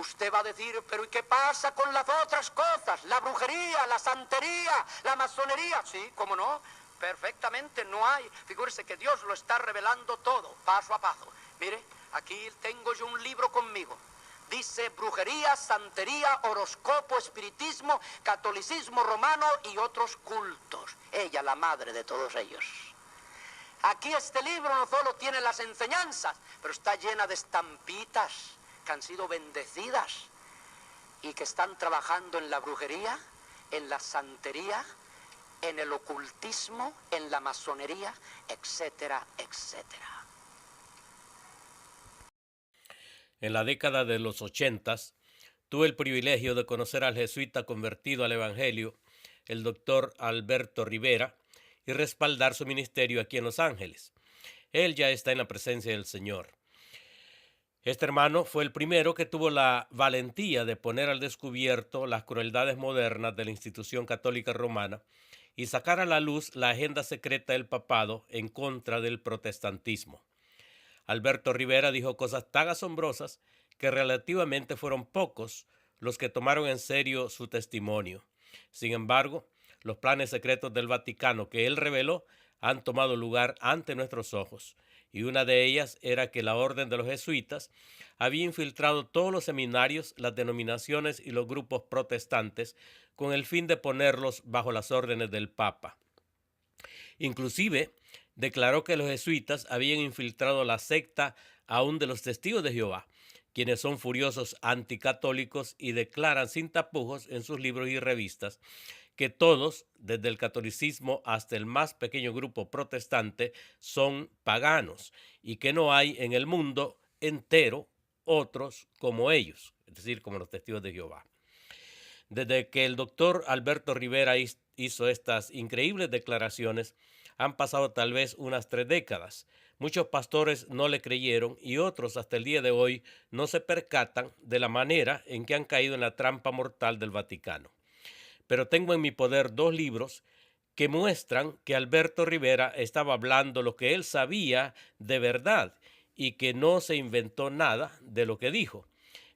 Usted va a decir, pero ¿y qué pasa con las otras cosas? La brujería, la santería, la masonería. Sí, ¿cómo no? Perfectamente, no hay. Figúrese que Dios lo está revelando todo, paso a paso. Mire, aquí tengo yo un libro conmigo. Dice brujería, santería, horóscopo, espiritismo, catolicismo romano y otros cultos. Ella, la madre de todos ellos. Aquí este libro no solo tiene las enseñanzas, pero está llena de estampitas que han sido bendecidas y que están trabajando en la brujería, en la santería, en el ocultismo, en la masonería, etcétera, etcétera. En la década de los 80 tuve el privilegio de conocer al jesuita convertido al Evangelio, el doctor Alberto Rivera, y respaldar su ministerio aquí en Los Ángeles. Él ya está en la presencia del Señor. Este hermano fue el primero que tuvo la valentía de poner al descubierto las crueldades modernas de la institución católica romana y sacar a la luz la agenda secreta del papado en contra del protestantismo. Alberto Rivera dijo cosas tan asombrosas que relativamente fueron pocos los que tomaron en serio su testimonio. Sin embargo, los planes secretos del Vaticano que él reveló han tomado lugar ante nuestros ojos, y una de ellas era que la orden de los jesuitas había infiltrado todos los seminarios, las denominaciones y los grupos protestantes con el fin de ponerlos bajo las órdenes del Papa. Inclusive, declaró que los jesuitas habían infiltrado la secta aún de los testigos de Jehová, quienes son furiosos anticatólicos y declaran sin tapujos en sus libros y revistas que todos, desde el catolicismo hasta el más pequeño grupo protestante, son paganos y que no hay en el mundo entero otros como ellos, es decir, como los testigos de Jehová. Desde que el doctor Alberto Rivera hizo estas increíbles declaraciones, han pasado tal vez unas 3 décadas. Muchos pastores no le creyeron y otros hasta el día de hoy no se percatan de la manera en que han caído en la trampa mortal del Vaticano. Pero tengo en mi poder 2 libros que muestran que Alberto Rivera estaba hablando lo que él sabía de verdad y que no se inventó nada de lo que dijo.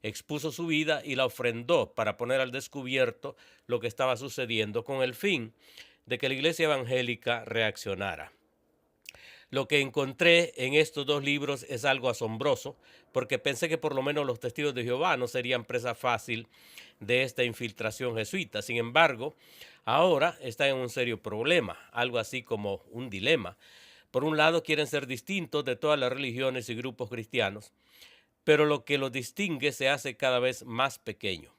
Expuso su vida y la ofrendó para poner al descubierto lo que estaba sucediendo con el fin de que la iglesia evangélica reaccionara. Lo que encontré en estos 2 libros es algo asombroso, porque pensé que por lo menos los testigos de Jehová no serían presa fácil de esta infiltración jesuita. Sin embargo, ahora están en un serio problema, algo así como un dilema. Por un lado, quieren ser distintos de todas las religiones y grupos cristianos, pero lo que los distingue se hace cada vez más pequeño.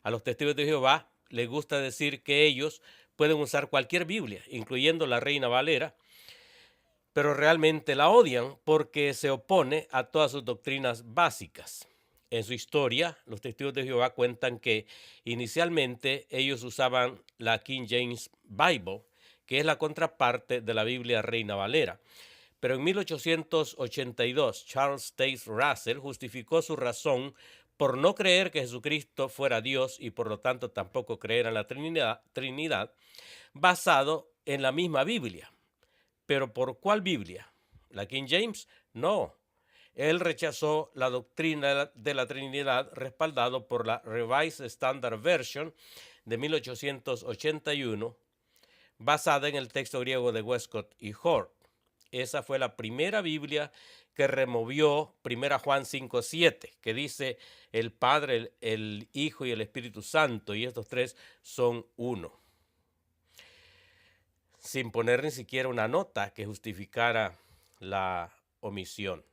A los testigos de Jehová les gusta decir que ellos pueden usar cualquier Biblia, incluyendo la Reina Valera, pero realmente la odian porque se opone a todas sus doctrinas básicas. En su historia, los testigos de Jehová cuentan que inicialmente ellos usaban la King James Bible, que es la contraparte de la Biblia Reina Valera. Pero en 1882, Charles Taze Russell justificó su razón por no creer que Jesucristo fuera Dios y por lo tanto tampoco creer en la Trinidad, basado en la misma Biblia. ¿Pero por cuál Biblia? ¿La King James? No. Él rechazó la doctrina de la Trinidad respaldado por la Revised Standard Version de 1881, basada en el texto griego de Westcott y Hort. Esa fue la primera Biblia que removió 1 Juan 5:7, que dice el Padre, el Hijo y el Espíritu Santo, y estos 3 son uno, sin poner ni siquiera una nota que justificara la omisión.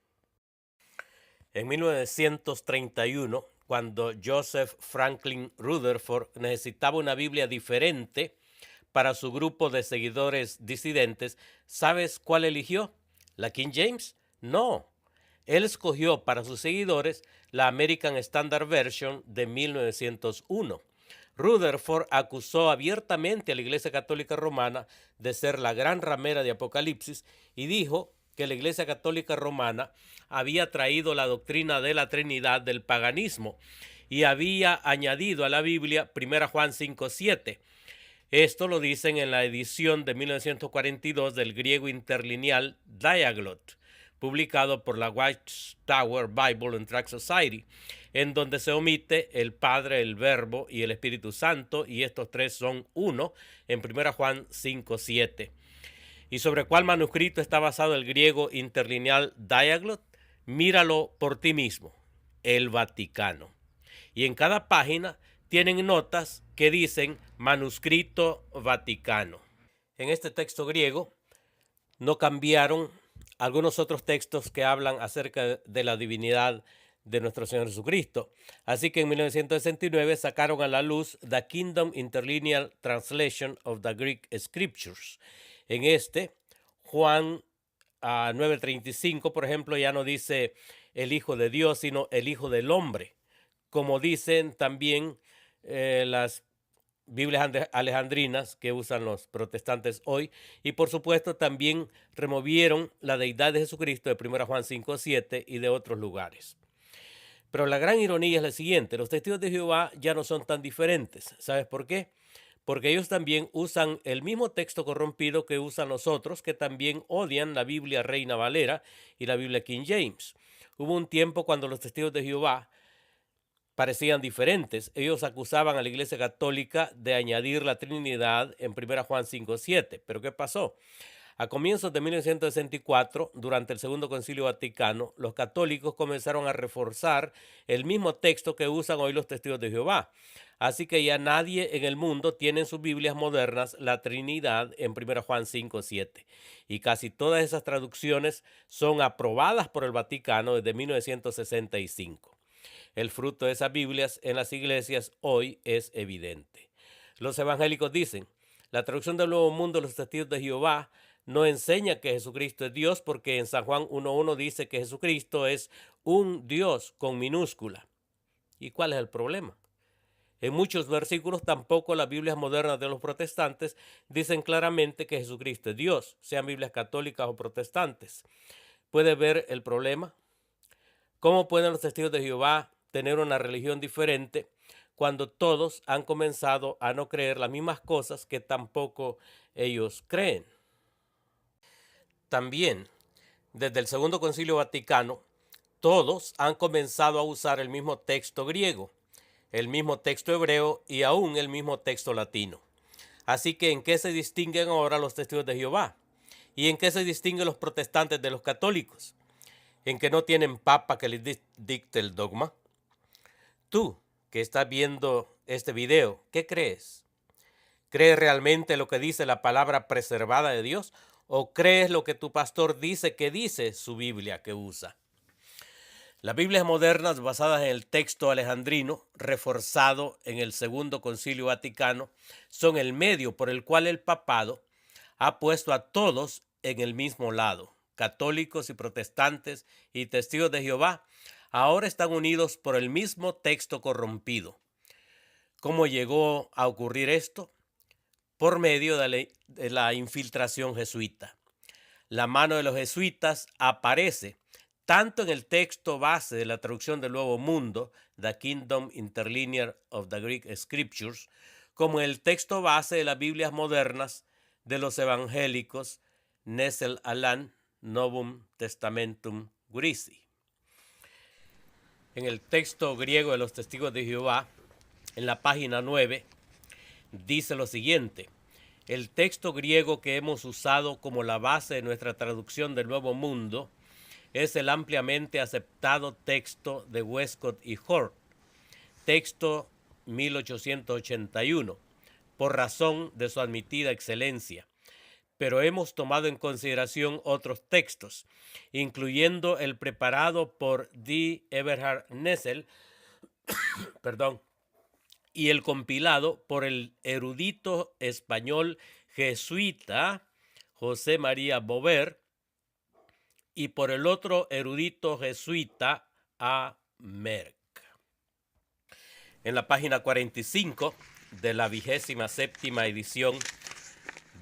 En 1931, cuando Joseph Franklin Rutherford necesitaba una Biblia diferente para su grupo de seguidores disidentes, ¿sabes cuál eligió? ¿La King James? No. Él escogió para sus seguidores la American Standard Version de 1901. Rutherford acusó abiertamente a la Iglesia Católica Romana de ser la gran ramera de Apocalipsis y dijo que la Iglesia Católica Romana había traído la doctrina de la Trinidad del paganismo y había añadido a la Biblia 1 Juan 5:7. Esto lo dicen en la edición de 1942 del griego interlineal Diaglot. publicado por la Watchtower Bible and Tract Society, en donde se omite el Padre, el Verbo y el Espíritu Santo, y estos tres son uno, en 1 Juan 5:7. ¿Y sobre cuál manuscrito está basado el griego interlineal Diaglot? Míralo por ti mismo, el Vaticano. Y en cada página tienen notas que dicen manuscrito Vaticano. En este texto griego no cambiaron algunos otros textos que hablan acerca de la divinidad de nuestro Señor Jesucristo. Así que en 1969 sacaron a la luz The Kingdom Interlinear Translation of the Greek Scriptures. En Juan 9:35, por ejemplo, ya no dice el Hijo de Dios, sino el Hijo del Hombre, como dicen también las Biblias alejandrinas que usan los protestantes hoy. Y por supuesto también removieron la deidad de Jesucristo de 1 Juan 5:7 y de otros lugares. Pero la gran ironía es la siguiente: los testigos de Jehová ya no son tan diferentes. ¿Sabes por qué? Porque ellos también usan el mismo texto corrompido que usan los otros, que también odian la Biblia Reina Valera y la Biblia King James. Hubo un tiempo cuando los testigos de Jehová parecían diferentes. Ellos acusaban a la Iglesia Católica de añadir la Trinidad en 1 Juan 5:7. ¿Pero qué pasó? A comienzos de 1964, durante el Segundo Concilio Vaticano, los católicos comenzaron a reforzar el mismo texto que usan hoy los testigos de Jehová. Así que ya nadie en el mundo tiene en sus Biblias modernas la Trinidad en 1 Juan 5:7. Y casi todas esas traducciones son aprobadas por el Vaticano desde 1965. El fruto de esas Biblias en las iglesias hoy es evidente. Los evangélicos dicen: la traducción del Nuevo Mundo de los Testigos de Jehová no enseña que Jesucristo es Dios, porque en San Juan 1:1 dice que Jesucristo es un Dios con minúscula. ¿Y cuál es el problema? En muchos versículos tampoco las Biblias modernas de los protestantes dicen claramente que Jesucristo es Dios, sean Biblias católicas o protestantes. ¿Puede ver el problema? ¿Cómo pueden los testigos de Jehová tener una religión diferente cuando todos han comenzado a no creer las mismas cosas que tampoco ellos creen? También, desde el Segundo Concilio Vaticano, todos han comenzado a usar el mismo texto griego, el mismo texto hebreo y aún el mismo texto latino. Así que, ¿en qué se distinguen ahora los testigos de Jehová? ¿Y en qué se distinguen los protestantes de los católicos? ¿En que no tienen papa que les dicte el dogma? Tú, que estás viendo este video, ¿qué crees? ¿Crees realmente lo que dice la palabra preservada de Dios? ¿O crees lo que tu pastor dice que dice su Biblia que usa? Las Biblias modernas basadas en el texto alejandrino, reforzado en el Segundo Concilio Vaticano, son el medio por el cual el papado ha puesto a todos en el mismo lado. Católicos y protestantes y testigos de Jehová ahora están unidos por el mismo texto corrompido. ¿Cómo llegó a ocurrir esto? Por medio de la infiltración jesuita. La mano de los jesuitas aparece tanto en el texto base de la traducción del Nuevo Mundo, The Kingdom Interlinear of the Greek Scriptures, como en el texto base de las Biblias modernas de los evangélicos, Nestle Aland, Novum Testamentum Graecii. En el texto griego de los Testigos de Jehová, en la página 9, dice lo siguiente: el texto griego que hemos usado como la base de nuestra traducción del Nuevo Mundo es el ampliamente aceptado texto de Westcott y Hort, texto 1881, por razón de su admitida excelencia. Pero hemos tomado en consideración otros textos, incluyendo el preparado por D. Eberhard Nestle, y el compilado por el erudito español jesuita José María Bover, y por el otro erudito jesuita A. Merck. En la página 45 de la 27ª edición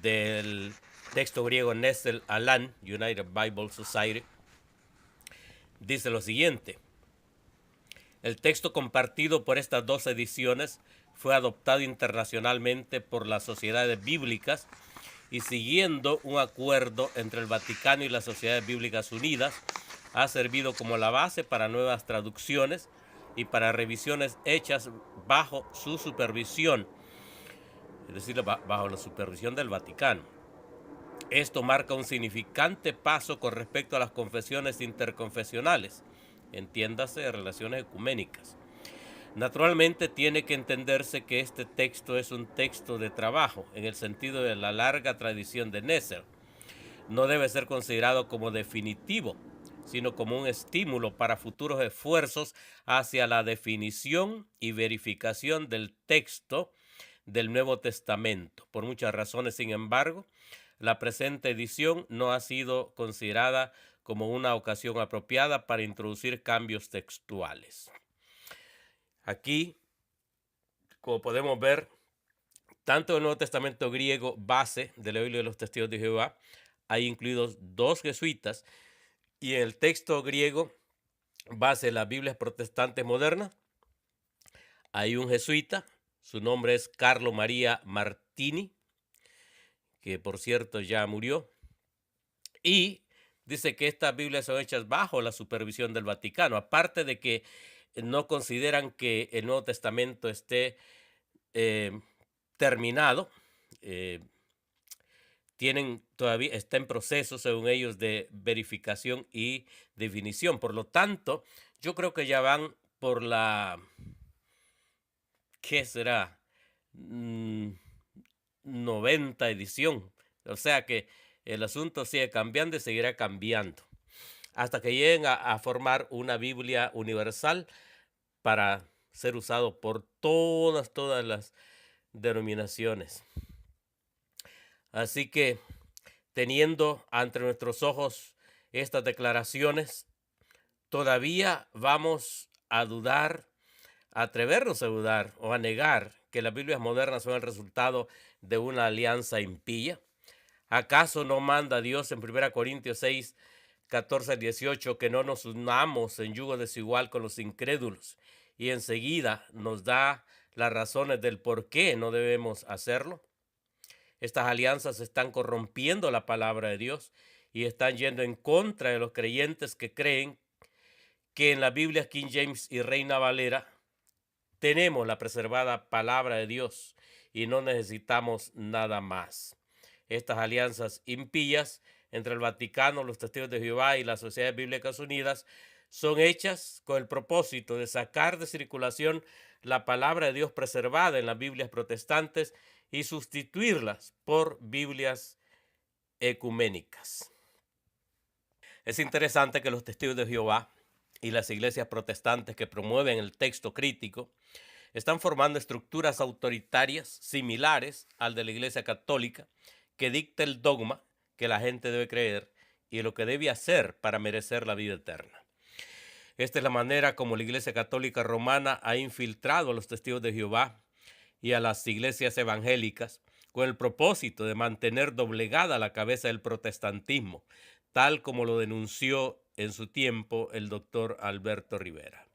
del texto griego Nestle Aland, United Bible Society, dice lo siguiente: el texto compartido por estas dos ediciones fue adoptado internacionalmente por las sociedades bíblicas y siguiendo un acuerdo entre el Vaticano y las Sociedades Bíblicas Unidas, ha servido como la base para nuevas traducciones y para revisiones hechas bajo su supervisión, es decir, bajo la supervisión del Vaticano. Esto marca un significante paso con respecto a las confesiones interconfesionales, entiéndase, relaciones ecuménicas. Naturalmente tiene que entenderse que este texto es un texto de trabajo, en el sentido de la larga tradición de Nesser. No debe ser considerado como definitivo, sino como un estímulo para futuros esfuerzos hacia la definición y verificación del texto del Nuevo Testamento. Por muchas razones, sin embargo, la presente edición no ha sido considerada como una ocasión apropiada para introducir cambios textuales. Aquí, como podemos ver, tanto en el Nuevo Testamento griego base de la Biblia de los Testigos de Jehová, hay incluidos 2 jesuitas, y en el texto griego base de las Biblias protestantes modernas hay un jesuita, su nombre es Carlo Maria Martini, que por cierto ya murió, y dice que estas Biblias son hechas bajo la supervisión del Vaticano, aparte de que no consideran que el Nuevo Testamento esté terminado, está en proceso, según ellos, de verificación y definición. Por lo tanto, yo creo que ya van por la, ¿qué será? 90 edición. O sea que el asunto sigue cambiando y seguirá cambiando hasta que lleguen a formar una Biblia universal para ser usado por todas las denominaciones. Así que, teniendo ante nuestros ojos estas declaraciones, todavía vamos a dudar, a atrevernos a dudar o a negar que las Biblias modernas son el resultado de una alianza impía. ¿Acaso no manda Dios en 1 Corintios 6, 14 al 18 que no nos unamos en yugo desigual con los incrédulos? Y enseguida nos da las razones del por qué no debemos hacerlo. Estas alianzas están corrompiendo la palabra de Dios y están yendo en contra de los creyentes que creen que en la Biblia King James y Reina Valera tenemos la preservada palabra de Dios y no necesitamos nada más. Estas alianzas impías entre el Vaticano, los Testigos de Jehová y las Sociedades Bíblicas Unidas son hechas con el propósito de sacar de circulación la palabra de Dios preservada en las Biblias protestantes y sustituirlas por Biblias ecuménicas. Es interesante que los Testigos de Jehová y las iglesias protestantes que promueven el texto crítico están formando estructuras autoritarias similares al de la Iglesia Católica, que dicta el dogma que la gente debe creer y lo que debe hacer para merecer la vida eterna. Esta es la manera como la Iglesia Católica Romana ha infiltrado a los Testigos de Jehová y a las iglesias evangélicas con el propósito de mantener doblegada la cabeza del protestantismo, tal como lo denunció en su tiempo el doctor Alberto Rivera.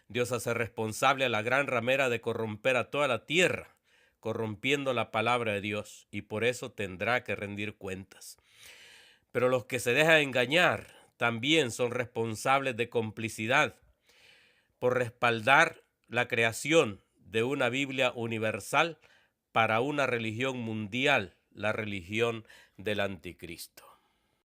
Dios hace responsable a la gran ramera de corromper a toda la tierra, corrompiendo la palabra de Dios, y por eso tendrá que rendir cuentas. Pero los que se dejan engañar también son responsables de complicidad por respaldar la creación de una Biblia universal para una religión mundial, la religión del anticristo.